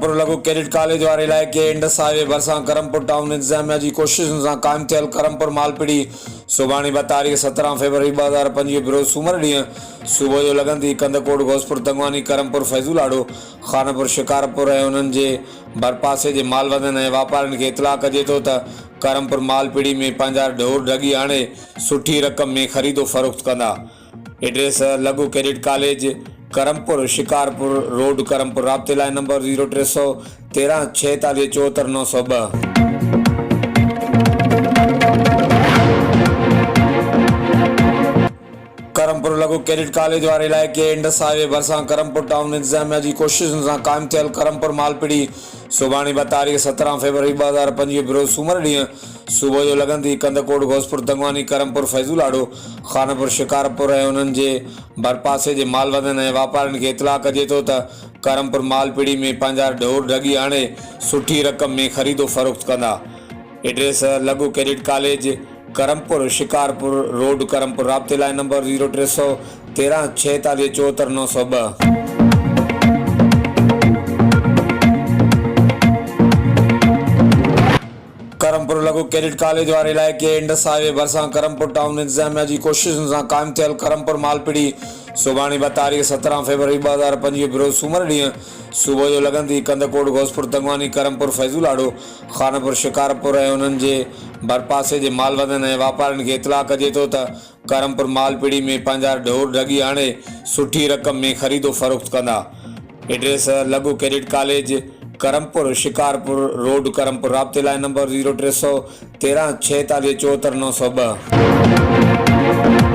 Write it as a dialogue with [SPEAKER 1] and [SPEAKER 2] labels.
[SPEAKER 1] करमपुर लघु cadet college वारे इलाइक़े इंडस हाईवे भरिसां करमपुर टाउन इंतज़ामिया जी कोशिशुनि सां क़ाइमु थियल करमपुर मालपीड़ी सुभाणे तारीख़ 17 फरवरी 2025 बिरोज़ सूमर ॾींहुं सुबुह जो लॻंदी कंदकोट घोसपुर तंगवानी करमपुर फैज़ुलाड़ो खानपुर शिकारपुर ऐं उन्हनि जे भरपासे जे मालवदनि ऐं वापारियुनि खे इतला कजे थो त करमपुर मालपीड़ी में पंहिंजा ढोर ढगी आणे सुठी रक़म में ख़रीदो फ़रोख़्त कंदा। एड्रेस लघु cadet college Karampur Shikarpur road Karampur. राब्ते लाइ नंबर 0313 46 74 902। करमपुर लघु कैडेट कॉलेज वारे इलाइक़े इंडस हाईवे भरिसां करमपुर टाउन इंतज़ामिया जी कोशिशुनि सां क़ाइमु थियल करमपुर मालपीड़ी सुभाणे तारीख़ 17 फरवरी 2025 बिरोज़ सूमर ॾींहुं सुबुह जो लॻंदी कंदकोट घोसपुर तंगवानी करमपुर फैज़ुलाड़ो खानपुर शिकारपुर ऐं उन्हनि जे भरपासे जे मालवदनि ऐं वापारियुनि खे इतला कजे थो त करमपुर मालपीड़ी में पंहिंजा ढोर ढगी आणे सुठी रक़म में ख़रीदो फ़रोख़्त कंदा। एड्रेस लघु cadet college Karampur Shikarpur road Karampur. राब्ते लाइ नंबर 0313 46 74 902। करमपुर लघु कैडेट कॉलेज वारे इलाइक़े इंडस हाईवे भरिसां करमपुर टाउन इंतज़ामिया जी कोशिशुनि सां क़ाइमु थियल करमपुर मालपीड़ी सुभाणे तारीख़ 17 फरवरी 2025 बिरोज़ सूमर ॾींहुं सुबुह जो लॻंदी कंदकोट घोसपुर तंगवानी करमपुर फैज़ुलाड़ो खानपुर शिकारपुर ऐं उन्हनि जे भरपासे जे मालवदनि ऐं वापारियुनि खे इतला कजे थो त करमपुर मालपीड़ी में पंहिंजा ढोर ढगी आणे सुठी रक़म में ख़रीदो फ़रोख़्त कंदा। एड्रेस लघु cadet college Karampur Shikarpur road Karampur. राब्ते लाइ नंबर 0313 46 74 902।